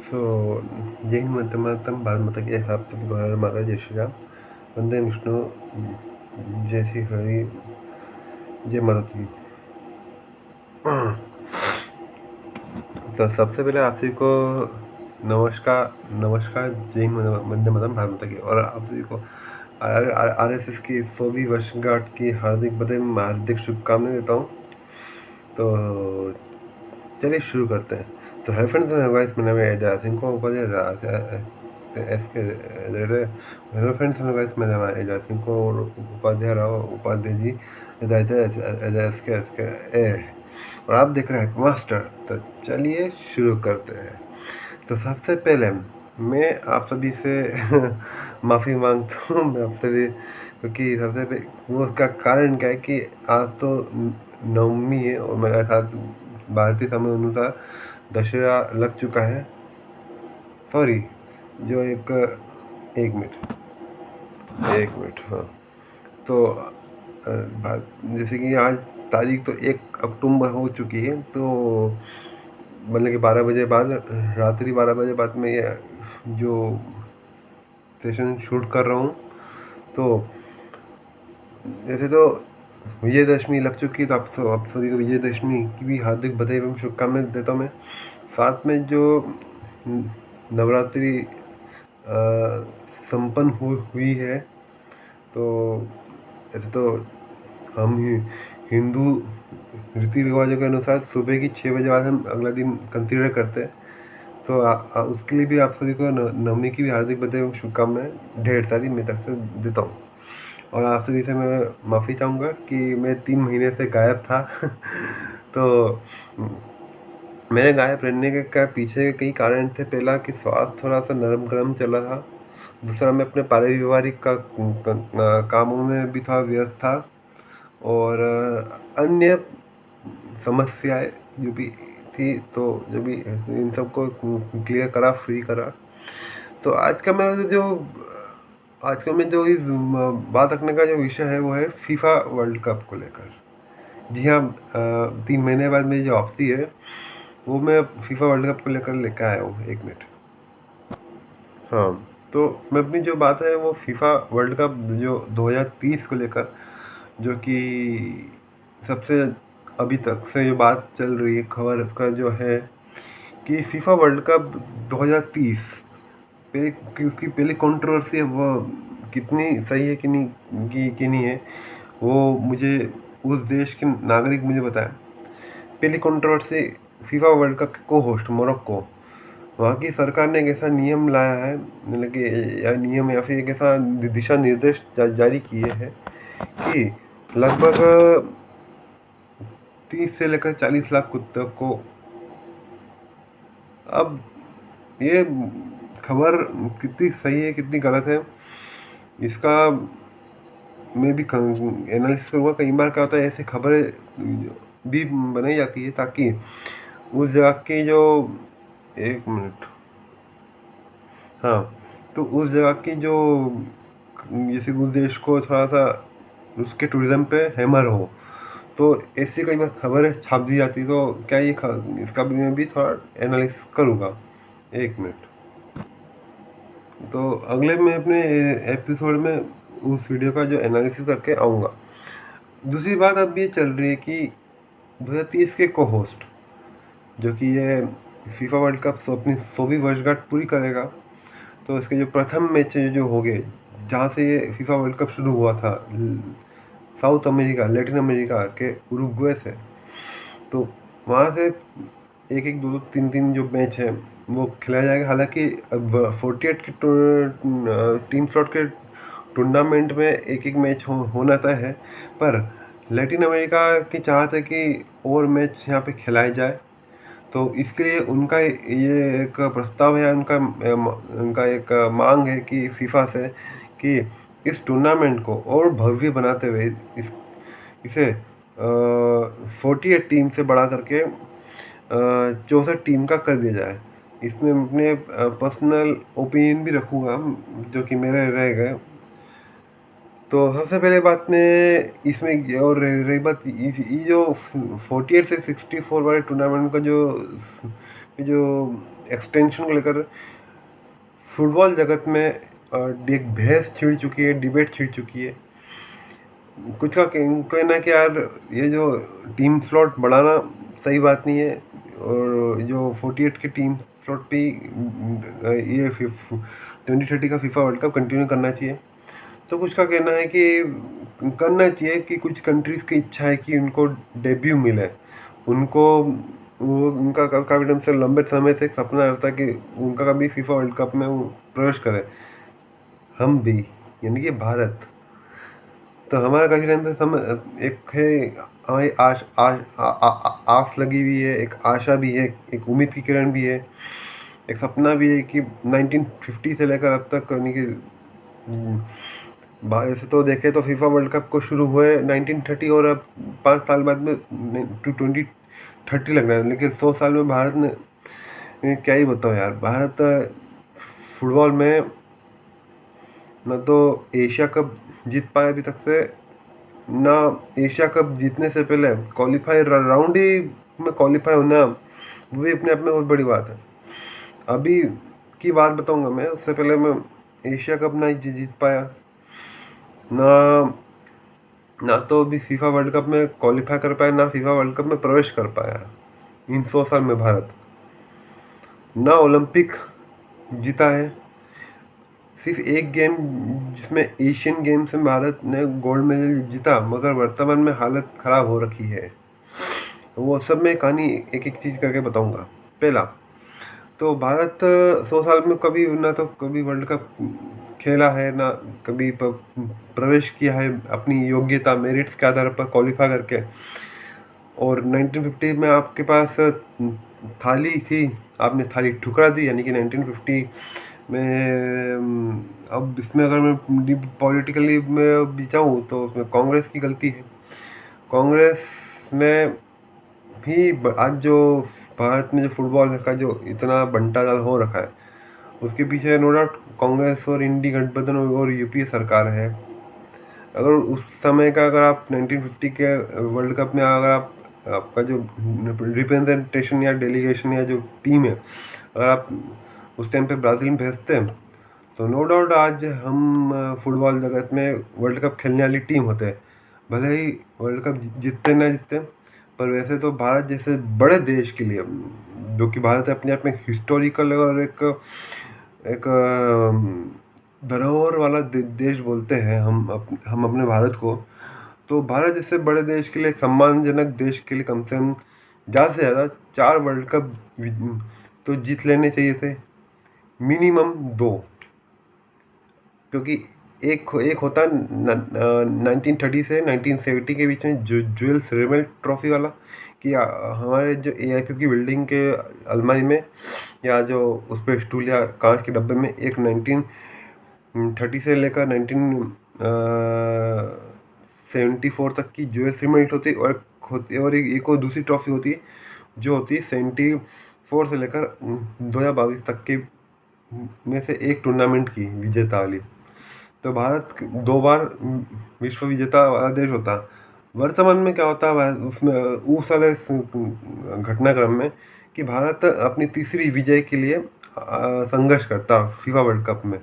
सो जय हिंद वंदे मातरम, भारत माता की आप सभी को हर माता जय श्री राम, वंदे विष्णु, जय श्री हरि, जय माता दी। तो सबसे पहले आप सभी को नमस्कार, जय हिंद वंदे मातरम, भारत माता की। और आप सभी को RSS की 100वीं वर्षगांठ की हार्दिक बधाई, हार्दिक शुभकामनाएं देता हूँ। तो चलिए शुरू करते हैं। तो हेलो फ्रेंड्स, गाइस, मेरा नाम है एजाज सिंह को हेलो फ्रेंड्स, गाइस, मेरा नाम है एजाज सिंह को उपाध्याय जी, एजाज के ए, और आप देख रहे हैं मास्टर। तो चलिए शुरू करते हैं। तो सबसे पहले मैं आप सभी से माफ़ी मांगता हूँ, मैं आप सभी, क्योंकि वो उसका कारण क्या है कि आज तो नवमी है और मेरे साथ भारतीय समय अनुसार दशहरा लग चुका है। सॉरी, जो एक मिनट, हाँ। तो जैसे कि आज तारीख तो 1 अक्टूबर हो चुकी है, तो मतलब कि 12 बजे बाद, रात्रि 12 बजे बाद मैं ये जो सेशन शूट कर रहा हूँ। तो जैसे तो विजयदशमी लग चुकी है, तो आप सभी को विजयदशमी की भी हार्दिक बधाई एवं शुभकामनाएं देता हूँ मैं। साथ में जो नवरात्रि संपन्न हुई है, तो ऐसे तो हम हिंदू रीति रिवाजों के अनुसार सुबह की 6 बजे बाद हम अगला दिन कंसीडर करते हैं। तो उसके लिए भी आप सभी को नवमी की भी हार्दिक बधाई एवं शुभकामनाएं ढेर सारी मैं तरफ से देता हूँ। और आप सभी से मैं माफ़ी चाहूँगा कि मैं 3 महीने से गायब था। तो मेरे गायब रहने के पीछे कई कारण थे। पहला कि स्वास्थ्य थोड़ा सा नरम गरम चला था। दूसरा, मैं अपने पारिवारिक कामों में भी थोड़ा व्यस्त था। और अन्य समस्याएं जो भी थी, तो जो भी इन सबको क्लियर करा, फ्री करा। तो आज का मैं जो इस बात रखने का जो विषय है, वो है फीफा वर्ल्ड कप को लेकर। जी हाँ, 3 महीने बाद मेरी जो वापसी है, वो मैं फीफा वर्ल्ड कप को लेकर लेकर आया हूँ। 1 मिनट, हाँ। तो मैं अपनी जो बात है वो फीफा वर्ल्ड कप जो 2030 को लेकर, जो कि सबसे अभी तक से जो बात चल रही है, खबर का जो है कि फीफा वर्ल्ड कप 2030 पहले की उसकी पहली कंट्रोवर्सी है, वो कितनी सही है कि नहीं है, वो मुझे उस देश के नागरिक मुझे बताएं। पहली कंट्रोवर्सी, फीफा वर्ल्ड कप के को होस्ट मोरक्को। वहाँ की सरकार ने एक ऐसा नियम लाया है, मतलब कि या नियम या फिर एक ऐसा दिशा निर्देश जारी किए हैं कि लगभग 30 से लेकर 40 लाख कुत्तों को, अब ये खबर कितनी सही है कितनी गलत है, इसका मैं भी एनालिसिस करूँगा। कई बार क्या होता है, ऐसी खबरें भी बनाई जाती है ताकि उस जगह की जो, 1 मिनट, हाँ, तो उस जगह की जो, जैसे उस देश को थोड़ा सा उसके टूरिज्म पे हैमर हो, तो ऐसी कई बार खबरें छाप दी जाती। तो क्या इसका भी मैं भी थोड़ा एनालिसिस करूँगा। 1 मिनट। तो अगले मैं अपने एपिसोड में उस वीडियो का जो एनालिसिस करके आऊँगा। दूसरी बात अब ये चल रही है कि 2030 के को होस्ट, जो कि ये फीफा वर्ल्ड कप अपनी 100वीं वर्षगांठ पूरी करेगा, तो इसके जो प्रथम मैच जो हो गए, जहाँ से ये फीफा वर्ल्ड कप शुरू हुआ था, साउथ अमेरिका, लैटिन अमेरिका के उरुग्वे से, तो वहाँ से एक एक दो दो तीन तीन जो मैच है वो खिलाया जाएगा। हालांकि अब 48 के टीम स्लॉट के टूर्नामेंट में एक एक मैच होना तय है, पर लैटिन अमेरिका की चाहत है कि और मैच यहाँ पे खिलाए जाए। तो इसके लिए उनका ये एक प्रस्ताव है, उनका एक मांग है कि फीफा से, कि इस टूर्नामेंट को और भव्य बनाते हुए इसे 48 टीम से बढ़ा करके 64 टीम का कर दिया जाए। इसमें अपने पर्सनल ओपिनियन भी रखूँगा, जो कि मेरे रह गए। तो सबसे पहले बात में इसमें और रही बात, ये जो 48 से 64 वाले टूर्नामेंट का जो एक्सटेंशन को लेकर फुटबॉल जगत में एक बहस छिड़ चुकी है, डिबेट छिड़ चुकी है। कुछ का कहना है कि यार ये जो टीम स्लॉट बढ़ाना सही बात नहीं है, और जो 48 की टीम स्लॉट पे ये 2030 का फीफा वर्ल्ड कप कंटिन्यू करना चाहिए। तो कुछ का कहना है कि करना चाहिए, कि कुछ कंट्रीज़ की इच्छा है कि उनको डेब्यू मिले, उनको वो उनका काफ़ी टाइम से, लंबे समय से एक सपना रहता है कि उनका कभी फीफा वर्ल्ड कप में वो प्रवेश करे। हम भी, यानी कि भारत, तो हमारा काफ़ी टाइम से एक है, हमारी आस लगी हुई है, एक आशा भी है, एक उम्मीद की किरण भी है, एक सपना भी है कि 1950 से लेकर अब तक, यानी कि ऐसे तो देखें तो फीफा वर्ल्ड कप को शुरू हुए 1930, और अब 5 साल बाद में 2030 लग रहा है, लेकिन 100 साल में भारत ने, क्या ही बताओ यार, भारत फुटबॉल में न तो एशिया कप जीत पाया अभी तक से, ना एशिया कप जीतने से पहले क्वालिफाई राउंड ही में क्वालिफाई होना, वो भी अपने आप में बहुत बड़ी बात है। अभी की बात बताऊंगा मैं, उससे पहले मैं एशिया कप ना जीत पाया, ना ना तो अभी फीफा वर्ल्ड कप में क्वालिफाई कर पाया, ना फीफा वर्ल्ड कप में प्रवेश कर पाया इन 100 साल में भारत, ना ओलंपिक जीता है। सिर्फ एक गेम जिसमें एशियन गेम्स में भारत ने गोल्ड मेडल जीता, मगर वर्तमान में हालत ख़राब हो रखी है। वो सब में कहानी एक एक चीज़ करके बताऊंगा। पहला तो भारत 100 साल में कभी ना तो कभी वर्ल्ड कप खेला है, ना कभी प्रवेश किया है अपनी योग्यता मेरिट्स के आधार पर क्वालिफाई करके। और 1950 में आपके पास थाली थी, आपने थाली ठुकरा दी, यानी कि 1950 में अब इसमें अगर मैं पॉलिटिकली में भी जाऊँ तो उसमें कांग्रेस की गलती है। कांग्रेस ने भी आज जो भारत में जो फुटबॉल का जो इतना बंटाधार हो रखा है, उसके पीछे नो डाउट कांग्रेस और इंडी गठबंधन और यूपीए सरकार है। अगर उस समय का, अगर आप 1950 के वर्ल्ड कप में, अगर आप आपका जो रिप्रेजेंटेशन या डेलीगेशन या जो टीम है, अगर आप उस टाइम पे ब्राज़ील में भेजते हैं, तो नो डाउट आज हम फुटबॉल जगत में वर्ल्ड कप खेलने वाली टीम होते हैं। भले ही वर्ल्ड कप जीतते ना जीतते, पर वैसे तो भारत जैसे बड़े देश के लिए, जो कि भारत अपने आप में हिस्टोरिकल और एक एक धरोहर वाला देश बोलते हैं हम अपने भारत को। तो भारत जैसे बड़े देश के लिए, सम्मानजनक देश के लिए, कम से कम ज़्यादा से ज़्यादा 4 वर्ल्ड कप तो जीत लेने चाहिए थे, मिनिमम 2। क्योंकि एक एक होता 1930 से 1970 के बीच में, जो जुएल रेमल ट्रॉफी वाला, कि हमारे जो एआईपी की बिल्डिंग के अलमारी में, या जो उस पर स्टूल या कांच के डब्बे में, एक 1930 से लेकर 1974 तक की जुएल रेमल होती, और एक और दूसरी ट्रॉफी होती, जो होती 74 से लेकर 2022 तक के में से एक टूर्नामेंट की विजेता वाली। तो भारत 2 बार विश्व विजेता वाला देश होता। वर्तमान में क्या होता है उसमें, उस वाले घटनाक्रम में, कि भारत अपनी तीसरी विजय के लिए संघर्ष करता फीफा वर्ल्ड कप में,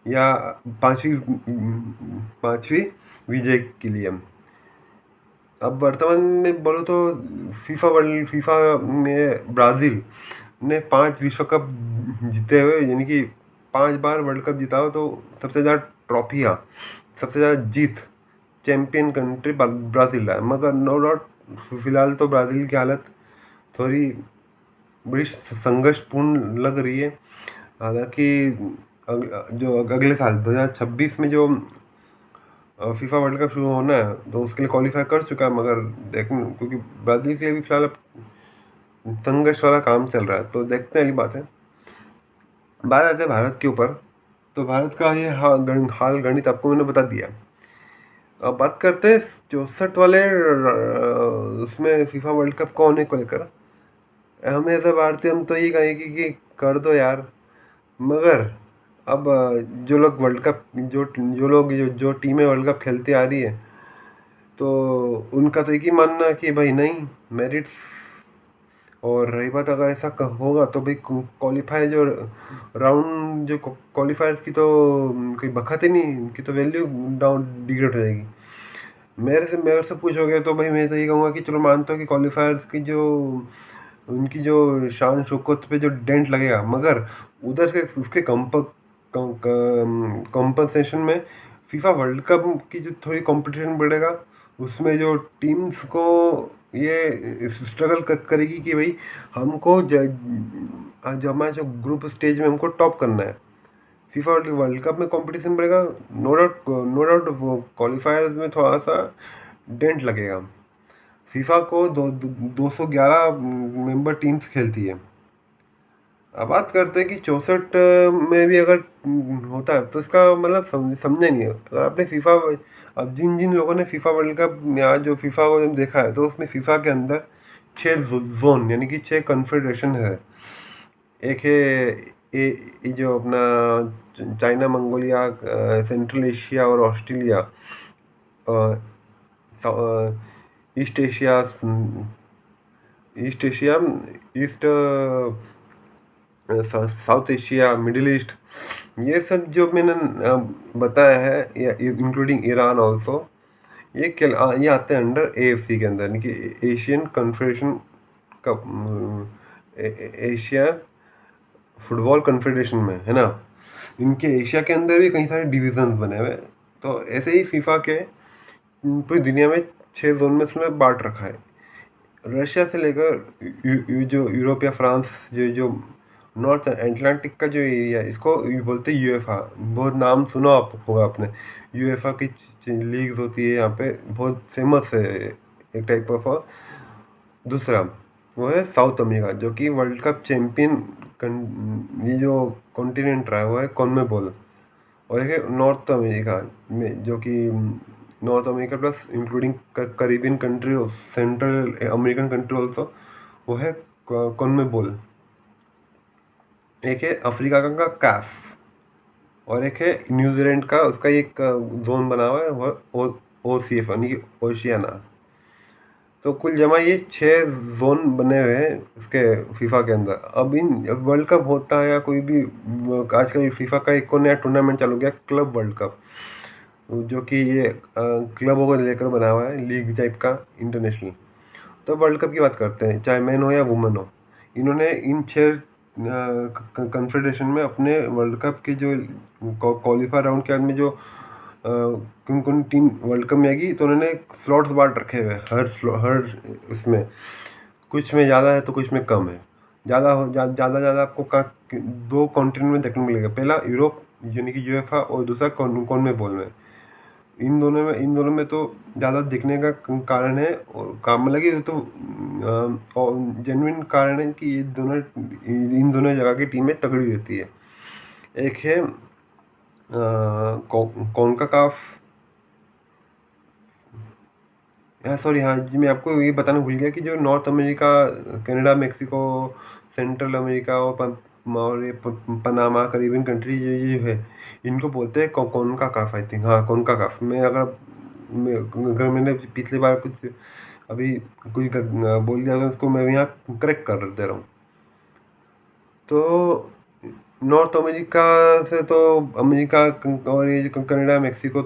या पांचवी विजय के लिए। अब वर्तमान में बोलो तो फीफा में ब्राज़ील ने 5 विश्व कप जीते हुए, यानी कि 5 बार वर्ल्ड कप जीता हो, तो सबसे ज़्यादा ट्रॉफियाँ, सबसे ज़्यादा जीत चैम्पियन कंट्री ब्राज़ील है। मगर नो डाउट फिलहाल तो ब्राज़ील की हालत थोड़ी बड़ी संघर्षपूर्ण लग रही है। हालांकि जो अगले साल 2026 में जो फीफा वर्ल्ड कप शुरू होना है, तो उसके लिए क्वालिफाई कर चुका है, मगर देखने, क्योंकि ब्राज़ील के लिए भी फिलहाल संघर्ष वाला काम चल रहा है, तो देखते हैं। अगली बात है, बात आते हैं भारत के ऊपर। तो भारत का ये हाल गणित आपको मैंने बता दिया। अब बात करते हैं 64 वाले उसमें फीफा वर्ल्ड कप को होने को लेकर। हमें ऐसा भारतीय, हम तो ये कहेंगे कि कर दो यार, मगर अब जो लोग वर्ल्ड कप, जो लोग जो टीमें वर्ल्ड कप खेलती आ रही है, तो उनका तो एक ही मानना है कि भाई नहीं, मेरिट्स और रही बात अगर ऐसा होगा तो भाई क्वालिफाई जो राउंड जो क्वालिफायर्स की तो कोई बखत ही नहीं, उनकी तो वैल्यू डाउन डिग्रेड हो जाएगी। मेरे से पूछोगे तो भाई मैं तो ये कहूँगा कि चलो मानता हूँ कि क्वालिफायर्स की जो उनकी जो शान शौकत पे जो डेंट लगेगा, मगर उधर से उसके कंपनसेशन में फीफा वर्ल्ड कप की जो थोड़ी कंपटीशन बढ़ेगा, उसमें जो टीम्स को ये स्ट्रगल करेगी कि भाई हमको जो हमारा जो ग्रुप स्टेज में हमको टॉप करना है। फीफा वर्ल्ड कप में कंपटीशन बढ़ेगा, नो डाउट वो क्वालिफायर्स में थोड़ा सा डेंट लगेगा। फीफा को 211 मेंबर टीम्स खेलती है। अब बात करते हैं कि 64 में भी अगर होता है तो इसका मतलब समझे नहीं है। अगर आपने फीफा, अब जिन जिन लोगों ने फीफा वर्ल्ड कप या जो फीफा को देखा है तो उसमें फीफा के अंदर 6 जोन यानी कि 6 कन्फेडरेशन है। एक है ये जो अपना चाइना, मंगोलिया, सेंट्रल एशिया और Australia, east Asia, east Asia, east south Asia, middle east, ये सब जो मैंने बताया है, या इंक्लूडिंग ईरान ऑल्सो, ये आते हैं अंडर एएफसी के अंदर, यानी कि Asian confederation cup, Asia football confederation में है ना। इनके एशिया के अंदर भी कई सारे डिविजन्स बने हुए हैं। तो ऐसे ही फीफा के पूरी दुनिया में 6 जोन में उसने बांट रखा है। रशिया से लेकर जो यूरोप या फ्रांस, जो जो नॉर्थ अटलांटिक का जो एरिया है, इसको बोलते हैं यूएफा। बहुत नाम सुना आप होगा आपने। यूएफा की लीग्स होती है यहाँ पे, बहुत फेमस है एक टाइप ऑफ। दूसरा वो है साउथ अमेरिका, जो कि वर्ल्ड कप चैंपियन ये जो कॉन्टिनेंट रहा है वो है कॉन्मेबॉल। और एक है नॉर्थ अमेरिका में, जो कि north America plus including Caribbean country, central American country also, वो है कॉन्मेबॉल। एक है अफ्रीका का कैफ, और एक है न्यूजीलैंड का, उसका एक जोन बना हुआ है वह ओसीएफ यानी कि ओशियाना। तो कुल जमा ये 6 जोन बने हुए हैं उसके फीफा के अंदर। अब वर्ल्ड कप होता है या कोई भी आजकल फीफा का एक और नया टूर्नामेंट चालू गया, क्लब वर्ल्ड कप, जो कि ये क्लबों को लेकर बना हुआ है, लीग टाइप का, इंटरनेशनल। तो वर्ल्ड कप की बात करते हैं, चाहे मैन हो या वुमेन हो, इन्होंने इन 6 कन्फेडरेशन में अपने वर्ल्ड कप के जो क्वालिफायर राउंड के बाद में जो कौन कौन टीम वर्ल्ड कप में आएगी, तो उन्होंने स्लॉट्स बांट रखे हुए हैं हर उसमें। कुछ में ज़्यादा है तो कुछ में कम है। ज़्यादा आपको 2 कॉन्टिनेंट में देखने को मिलेगा। पहला यूरोप यानी कि यूएफा, और दूसरा कौन में बोल में। इन दोनों में तो ज़्यादा दिखने का कारण है, और काम लगे तो जेन्युइन कारण है कि इन दोनों जगह की टीमें तगड़ी रहती है। एक है कॉन्काकाफ, सॉरी, हाँ जी, मैं आपको ये बताना भूल गया कि जो north America, Canada, Mexico, central America और ये पनामा, करीबियन कंट्री, ये है, इनको बोलते हैं कॉन्काकाफ, आई थिंक। हाँ, कॉन्काकाफ में अगर मैंने पिछली बार कुछ अभी कुछ बोल दिया तो उसको मैं यहाँ करेक्ट कर दे रहा हूँ। तो नॉर्थ अमेरिका से तो अमेरिका और ये कनाडा, मेक्सिको